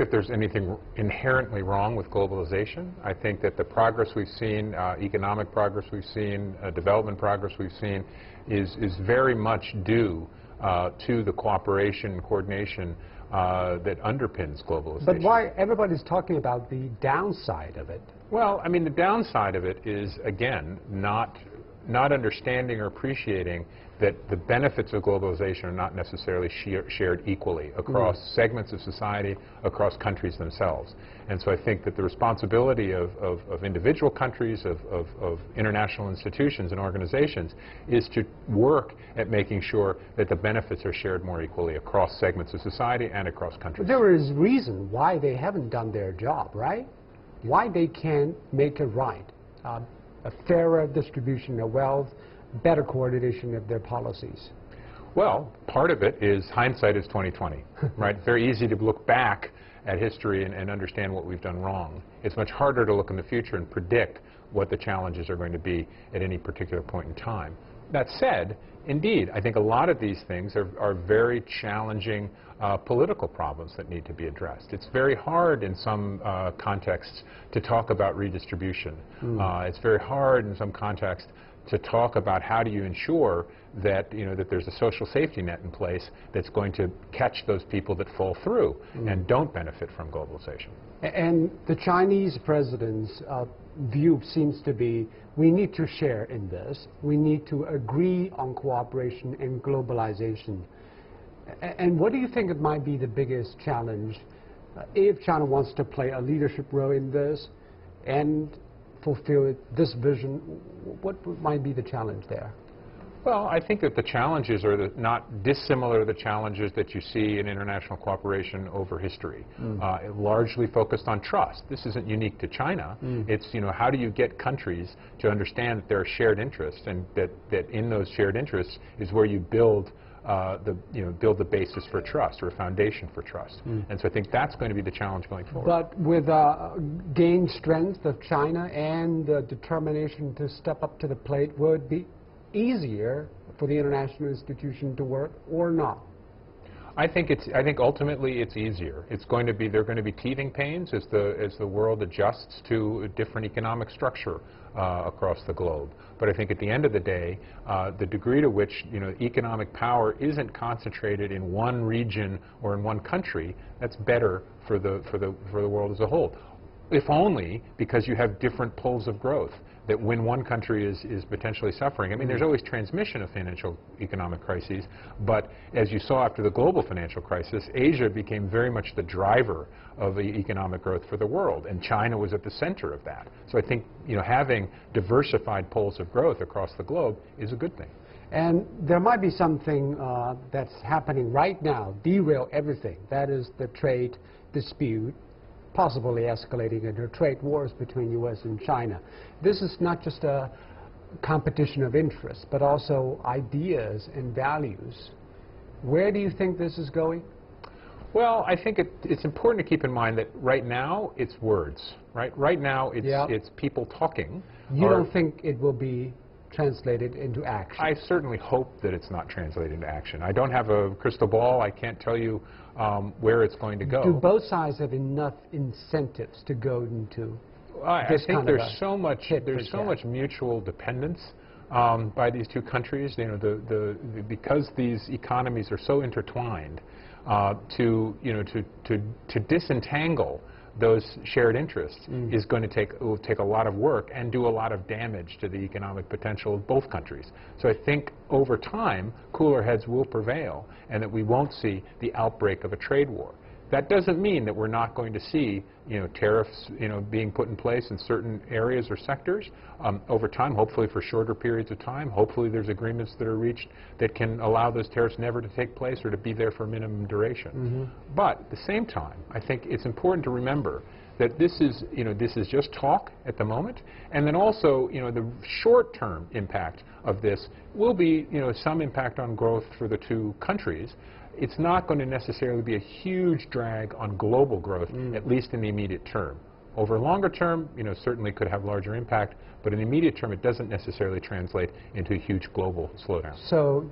If there's anything inherently wrong with globalization, I think that the progress we've seen, economic progress we've seen, development progress we've seen, is very much due to the cooperation and coordination that underpins globalization. But why everybody's talking about the downside of it? Well, I mean, the downside of it is, again, not understanding or appreciating that the benefits of globalization are not necessarily shared equally across segments of society, across countries themselves. And so I think that the responsibility of individual countries, of international institutions and organizations, is to work at making sure that the benefits are shared more equally across segments of society and across countries. But there is reason why they haven't done their job, right? Why they can't make it right. A fairer distribution of wealth, better coordination of their policies. Well, part of it is hindsight is 20/20, right? It's very easy to look back at history and understand what we've done wrong. It's much harder to look in the future and predict what the challenges are going to be at any particular point in time. That said, indeed, I think a lot of these things are very challenging political problems that need to be addressed. It's very hard in some contexts to talk about redistribution. It's very hard in some contexts to talk about how do you ensure that that there's a social safety net in place that's going to catch those people that fall through and don't benefit from globalization. And the Chinese president's view seems to be, we need to share in this. We need to agree on cooperation and globalization. And what do you think it might be the biggest challenge if China wants to play a leadership role in this and fulfill this vision? What might be the challenge there? Well, I think that the challenges are not dissimilar to the challenges that you see in international cooperation over history. Largely focused on trust. This isn't unique to China. It's, how do you get countries to understand that there are shared interests, and that in those shared interests is where you build build the basis for trust, or a foundation for trust. And so I think that's going to be the challenge going forward. But with gained strength of China and the determination to step up to the plate, will it be easier for the international institution to work or not? I think ultimately it's easier. It's going to be, there are going to be teething pains as the world adjusts to a different economic structure across the globe. But I think at the end of the day, the degree to which economic power isn't concentrated in one region or in one country, that's better for the world as a whole. If only because you have different poles of growth, that when one country is potentially suffering. I mean, there's always transmission of financial economic crises, but as you saw after the global financial crisis, Asia became very much the driver of the economic growth for the world, and China was at the center of that. So I think having diversified poles of growth across the globe is a good thing. And there might be something that's happening right now, derail everything. That is the trade dispute, possibly escalating into trade wars between U.S. and China. This is not just a competition of interests, but also ideas and values. Where do you think this is going? Well, I think it's important to keep in mind that right now it's words, right? Right now it's people talking. You don't think it will be translated into action? I certainly hope that it's not translated into action. I don't have a crystal ball. I can't tell you where it's going to go. Do both sides have enough incentives to go into I think there's so much mutual dependence by these two countries. Because these economies are so intertwined, to disentangle those shared interests is going to will take a lot of work and do a lot of damage to the economic potential of both countries. So I think over time, cooler heads will prevail, and that we won't see the outbreak of a trade war. That doesn't mean that we're not going to see, tariffs, being put in place in certain areas or sectors over time, hopefully for shorter periods of time. Hopefully there's agreements that are reached that can allow those tariffs never to take place or to be there for a minimum duration. But at the same time, I think it's important to remember that this is just talk at the moment, and then also, the short-term impact of this will be, some impact on growth for the two countries. It's not going to necessarily be a huge drag on global growth, at least in the immediate term. Over longer term, certainly could have larger impact, but in the immediate term, it doesn't necessarily translate into a huge global slowdown. So